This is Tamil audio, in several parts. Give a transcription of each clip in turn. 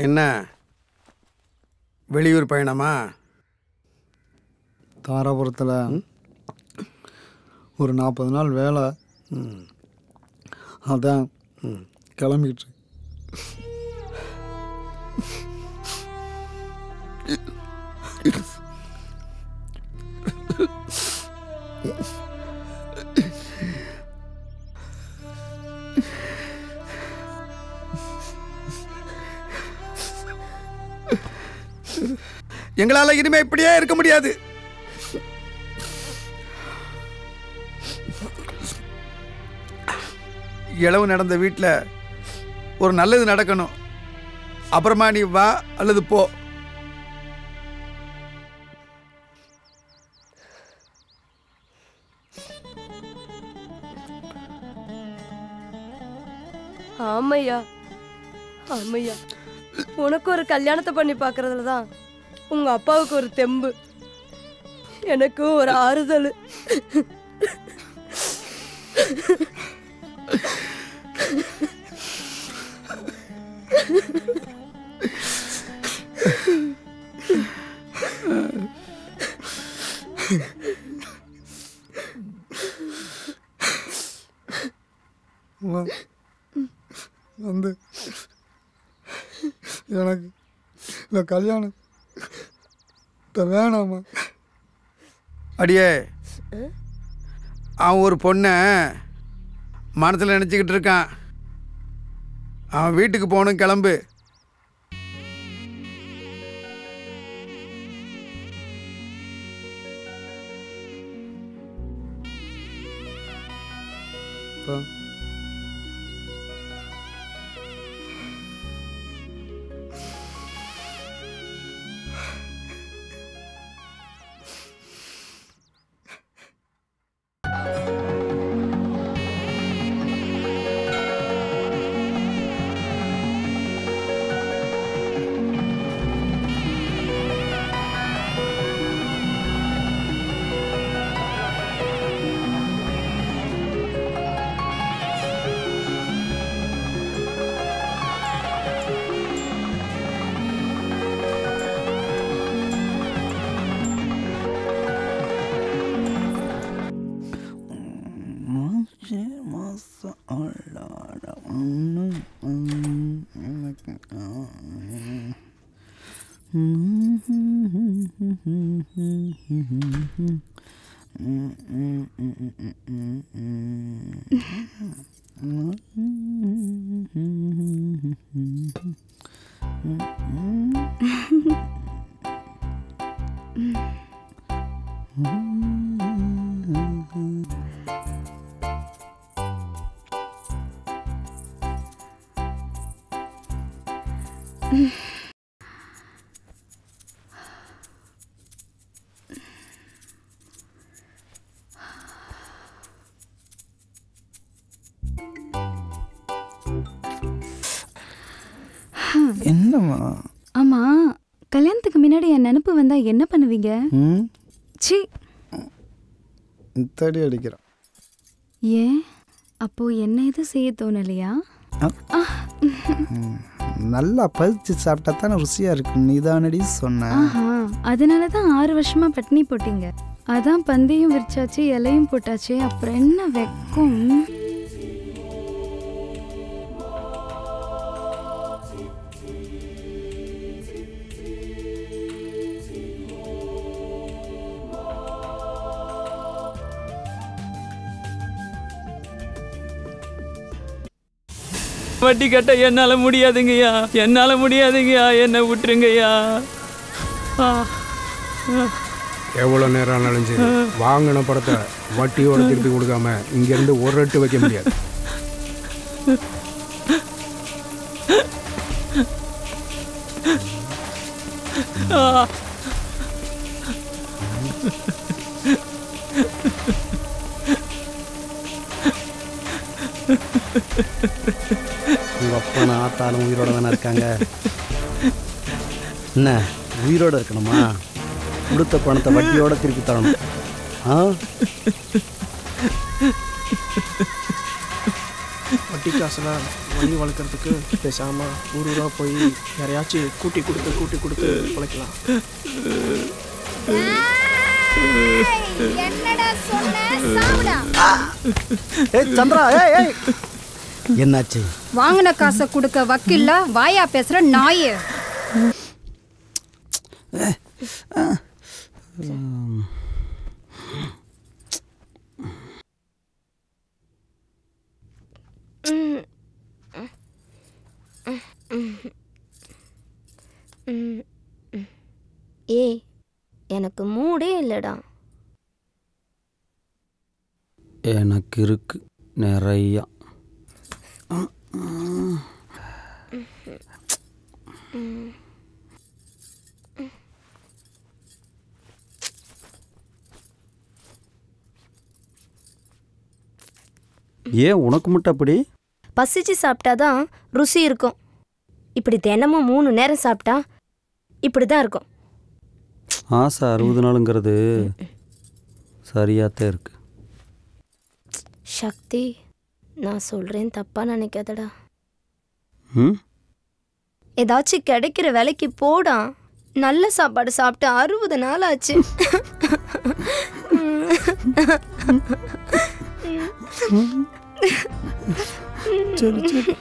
என்ன வெளியூர் பயணமா? தாராபுரத்தில் ஒரு 40 நாள் வேலை. அதான் கிளம்பிக்கிட்டு. எங்களால் இனிமே இப்படியே இருக்க முடியாது. இளவு நடந்த வீட்டில் ஒரு நல்லது நடக்கணும். அப்புறமா நீ வா அல்லது போ. ஆமையா ஆமையா, உனக்கு ஒரு கல்யாணத்தை பண்ணி பார்க்கறதுல தான் உங்க அப்பாவுக்கு ஒரு தெம்பு, எனக்கு ஒரு ஆறுதல். வந்து எனக்கு இந்த கல்யாணம் வேணாமா? அடியே, அவன் ஒரு பொண்ணை மனசில் நினச்சிக்கிட்டு இருக்கான். அவன் வீட்டுக்கு போகணும், கிளம்பு. என்னம்மா? ஆமா, கல்யாணத்துக்கு முன்னாடி என் நினைப்பு வந்தா என்ன பண்ணுவீங்க? சி, தடி அடிக்கிறான். ஏன் அப்போ என்ன எதுவும் செய்ய தோணலையா? நல்லா பறிச்சு சாப்பிட்டா தானே ருசியா இருக்கு, நீதானடி சொன்ன. அதனாலதான் 6 வருஷமா பட்டினி போட்டீங்க. அதான் பந்தியும் விரிச்சாச்சு, இலையும் போட்டாச்சு, அப்புறம் என்ன வெக்கம்? வட்டி கட்ட என்னால முடியாதுங்கய்யா, என்னால முடியாதுங்கய்யா, என்ன விட்டுருங்கய்யா. எவ்வளோ நேரம் ஆனாலும் சரி, வாங்கின படத்தை வட்டியோட திருப்பி கொடுக்காம இங்கேருந்து ஒரு ரெட்டு வைக்க முடியாது. உங்கள் அப்பா நான் ஆத்தாலும் உயிரோட தானே இருக்காங்க. என்ன உயிரோடு இருக்கணுமா? கொடுத்த பணத்தை வட்டியோட திருப்பி தரணும். வட்டி காசுலாம் வாங்கி வளர்க்குறதுக்கு பேசாமல் ஊரூராக போய் யாரையாச்சும் கூட்டி கொடுத்து பிழைக்கலாம். சந்திரா, என்னாச்சு? வாங்கின காசை கொடுக்க வக்கில்ல வாயா பேசுற நாயே. ஏய், எனக்கு மூடே இல்லடா. எனக்கு இருக்கு நிறையா. ஏன் உனக்கு மட்டும் அப்படி? பசிச்சு சாப்பிட்டாதான் ருசி இருக்கும். இப்படி தினமும் 3 நேரம் சாப்பிட்டா இப்படி தான் இருக்கும். ஆசை 60 நாளுங்கிறது சரியாத்தான் இருக்கு. சக்தி, நான் சொல்றேன் தப்பா நினைக்காதடா. ஏதாச்சும் கிடைக்கிற வேலைக்கு போடா. நல்ல சாப்பாடு சாப்பிட்டு 60 நாள் ஆச்சு. சரி சரி.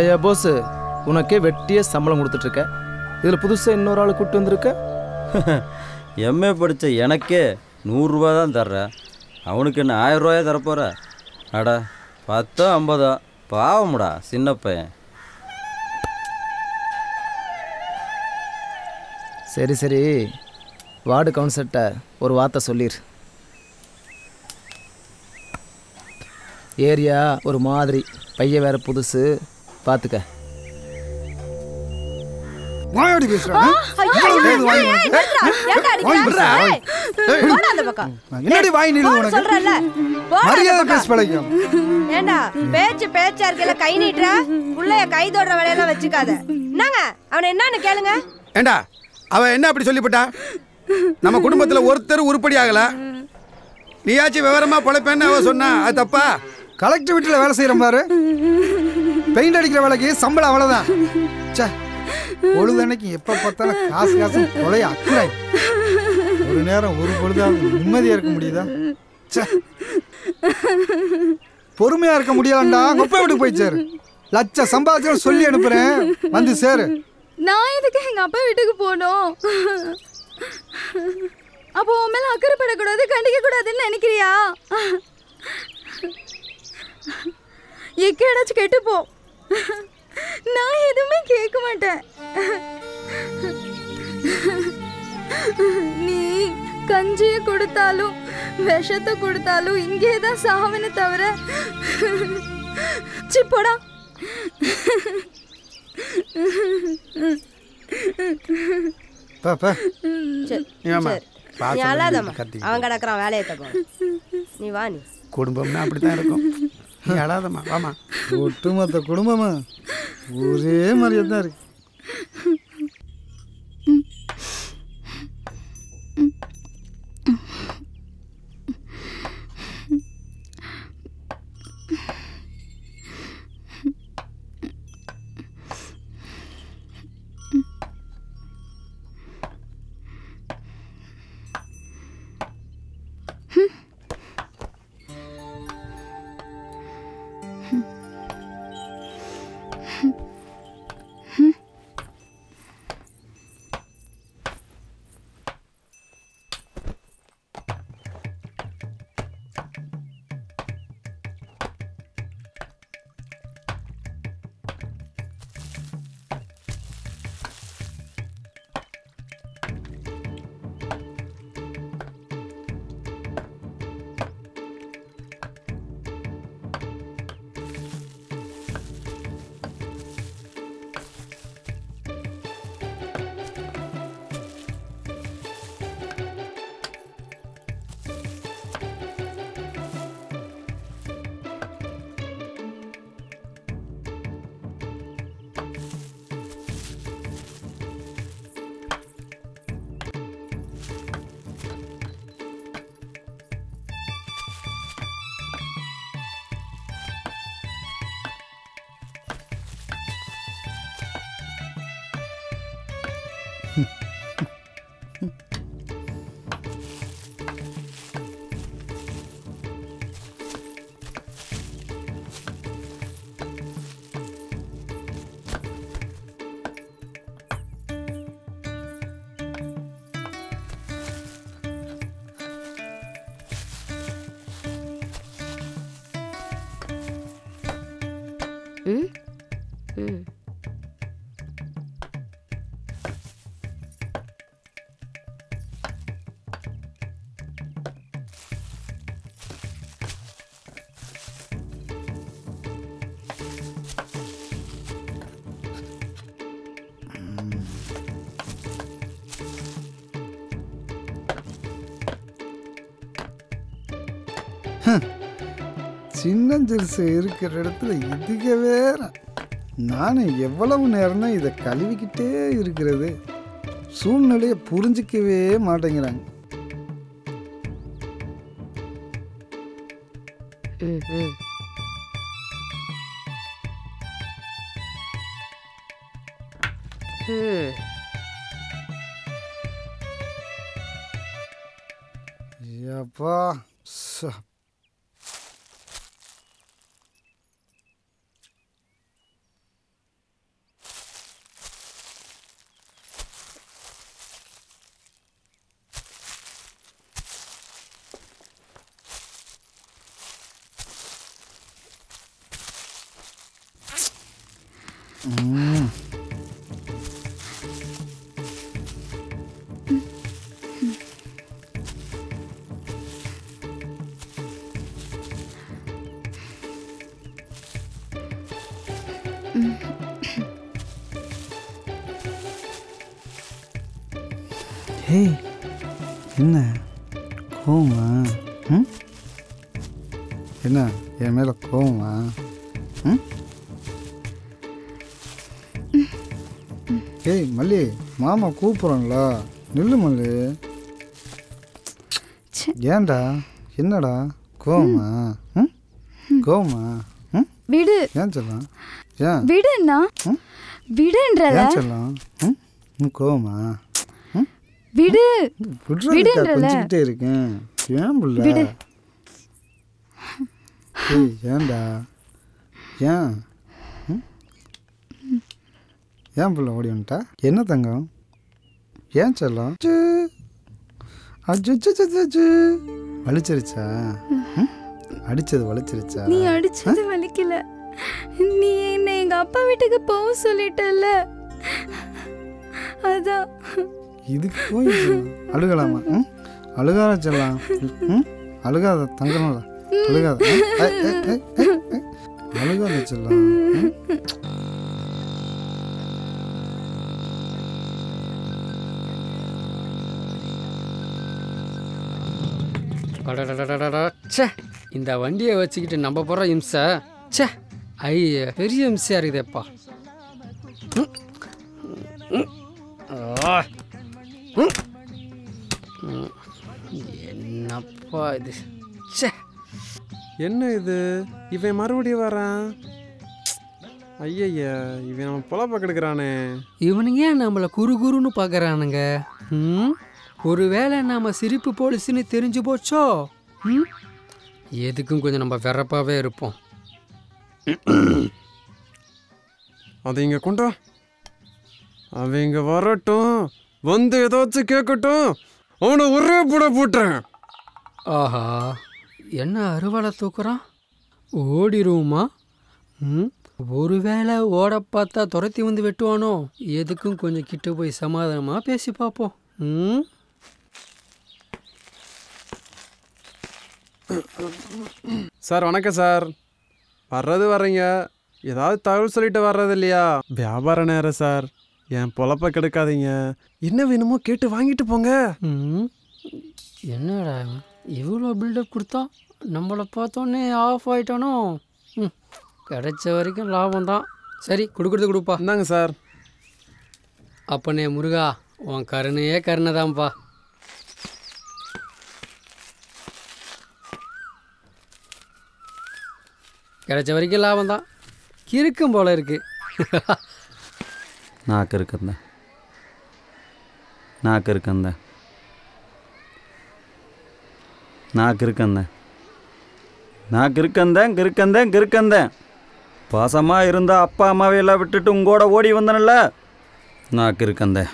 ஏயா போஸ், உனக்கே வெட்டியே சம்பளம் கொடுத்துட்ருக்க, இதில் புதுசாக இன்னொரு ஆள் கூப்பிட்டு வந்திருக்க. எம்ஏ படித்த எனக்கே 100 ரூபா தான் தர்றேன், அவனுக்கு என்ன 1000 ரூபாயே தரப்போகிற? அடா 10 50 பாவமுடா சின்ன பையன். சரி சரி, வார்டு கவுன்சிலர்கிட்ட ஒரு வார்த்தை சொல்லிடு. ஏரியா ஒரு மாதிரி, பையன் வேற புதுசு, பார்த்துக்க. வாயாடி பேசுறான். என்னடி வாய் நில்லு உனக்கு? மரியாதை பேச பழகிக்கும். ஏண்டா பேச்சு பேச்சா இருக்கல, கை நீட்ற புள்ளைய கை தொடுற வேலையெல்லாம் வச்சுக்காத. என்னங்க அவனை என்னன்னு கேளுங்க. ஏண்டா அவன் என்ன அப்படி சொல்லிவிட்டா? நம்ம குடும்பத்தில் ஒருத்தர் உருப்படி ஆகல, நீயாச்சும் விவரமா பொழைப்பேன்னு அவ சொன்னா, அது தப்பா? கலெக்டர் வீட்டில் வேலை செய்கிற பாரு, பெயிண்ட் அடிக்கிற வேலைக்கு சம்பளம் அவ்வளோதான். சே, பொழுதன்னைக்கு எப்போ பார்த்தாலும் காசு கொலைய அக்குறாய். ஒரு நேரம் ஒரு பொழுதாவது நிம்மதியாக இருக்க முடியுதா? சே, பொறுமையாக இருக்க முடியலண்டா. குப்பை வீட்டுக்கு போய் சேரு. லட்சம் சம்பாதிச்சு சொல்லி அனுப்புகிறேன், வந்து சேரு. நான் எதுக்கு எங்கள் அப்பா வீட்டுக்கு போகணும்? அப்போ உன் மேலே அக்கறைப்படக்கூடாது, கண்டிக்கக்கூடாதுன்னு நினைக்கிறியா? எக்கேடாச்சும் கெட்டுப்போ, நான் எதுவுமே கேட்க மாட்டேன். நீ கஞ்சியை கொடுத்தாலும் விஷத்தை கொடுத்தாலும் இங்கே தான் சாவனு தவிர சிப்போடா. அவன் கிடக்குறான் வேலையை தப்பா. நீ வா, நீ குடும்பம்னா அப்படித்தான் இருக்கும். அழாதம்மா, வாமா. ஒட்டுமொத்த குடும்பமா ஒரே மாதிரியே தான் இருக்கு. ம் ம் சின்னஞ்சிறுசு இருக்கிற இடத்துல இதுக வேற. நானும் எவ்வளவு நேரம் தான் இதை கழுவிக்கிட்டே இருக்கிறது. சூழ்நிலையை புரிஞ்சிக்கவே மாட்டேங்கிறாங்க. ம் ம் ம் அப்பா ஏய், என்ன கோவமா? ம், என்ன என் மேல கோவமா? ம், ஏய் மல்லி, மாமா கூப்பிட்றாங்களா? நில்லு மல்லி. ஏன்டா, என்னடா கோவமா? ம், கோவமா? ம், விடு. ஏன் சொல்லலாம்? ஏன் விடுண்ணா, விடுன்றல. ஏன் சொல்லலாம்? ம், கோவமா? விடு, விடுறதுக்கா கொஞ்சிக்கிட்டே இருக்கேன். ஏன் புள்ள? ஏய், ஏன்டா, ஏன் ஏன் புள்ள ஓடி வந்துட்டா? என்ன தங்கம்? ஏன் செல்லம்? வலிச்சிருச்சா? அடிச்சது வலிச்சிருச்சா? நீ அடிச்சது வலிக்கல. நீ என்ன எங்க அப்பா வீட்டுக்கு போக சொல்லிட்டல்ல, அதான். இதுக்கு போய் அழுகலாமா? அழுகாத செல்லாம். அழுகாத தங்கம்ல, அழுகாத. அழுகாத செல்லாம். ச்சே, இந்த வண்டியை வச்சுக்கிட்டு நம்ம போகிற இம்சை, ச்சே ஐய பெரிய இம்சையாக இருக்குதேப்பா. என்னப்பா இது? ச்சே, என்ன இது? இவன் மறுபடியும் வரான். ஐயய்யா, இவன் நம்ம பொழப்ப கெடுக்கிறானே. இவனுங்க ஏன் நம்மளை குறு குருன்னு பார்க்குறானுங்க? ஒருவேளை நாம் சிரிப்பு போலீஸ்ன்னு தெரிஞ்சு போச்சோ? எதுக்கும் கொஞ்சம் நம்ம வெறப்பாகவே இருப்போம். அதை இங்கே கொண்டா, அவன் இங்கே வரட்டும், வந்து ஏதாச்சும் கேட்கட்டும், அவனை ஒரே போட போட்டேன். ஆஹா, என்ன அருவாளை தூக்குறான்? ஓடிடுவோமா? ஒருவேளை ஓட பார்த்தா துரத்தி வந்து வெட்டுவானோ? எதுக்கும் கொஞ்சம் கிட்ட போய் சமாதானமாக பேசி பார்ப்போம். சார் வணக்கம் சார். வர்றது வர்றீங்க, ஏதாவது தகவல் சொல்லிட்டு வர்றது இல்லையா? வியாபார நேரம் சார், என் பொழப்ப கெடுக்காதீங்க. என்ன வேணுமோ கேட்டு வாங்கிட்டு போங்க. என்னடா இவ்வளோ பில்டப் கொடுத்தா, நம்மளை பார்த்தோன்னே ஆஃப் ஆகிட்டானோ? கிடைச்ச வரைக்கும் லாபம் தான். சரி, கொடுக்குறது கொடுப்பா. இந்தாங்க சார். அப்பனே முருகா, உன் கருணையே கருணை தான்ப்பா. கிடைச்ச வரைக்கும் லாபம் தான். கிறுக்கும் போல இருக்கு. நாக்கு இருக்குண்ணே. நான் கிறுக்கந்தேன். பாசமாக இருந்தால் அப்பா அம்மாவையெல்லாம் விட்டுட்டு உங்கூட ஓடி வந்தனல்ல, நான் கிறுக்கந்தேன்.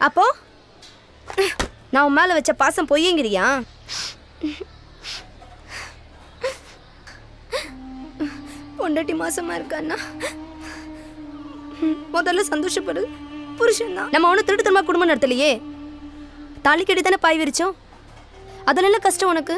அப்போ நான் உன் மேல வச்ச பாசம் பொய்யங்கிறியா? பொண்டாட்டி மாசமா இருக்கான்னா முதல்ல சந்தோஷப்படு. புருஷன் தான். நம்ம ஒன்றும் திருட்டுத்தனமா குடும்பம் நடத்தலையே. தாலி கட்டி தானே பாய் விரிச்சோம். அதில் என்ன கஷ்டம் உனக்கு?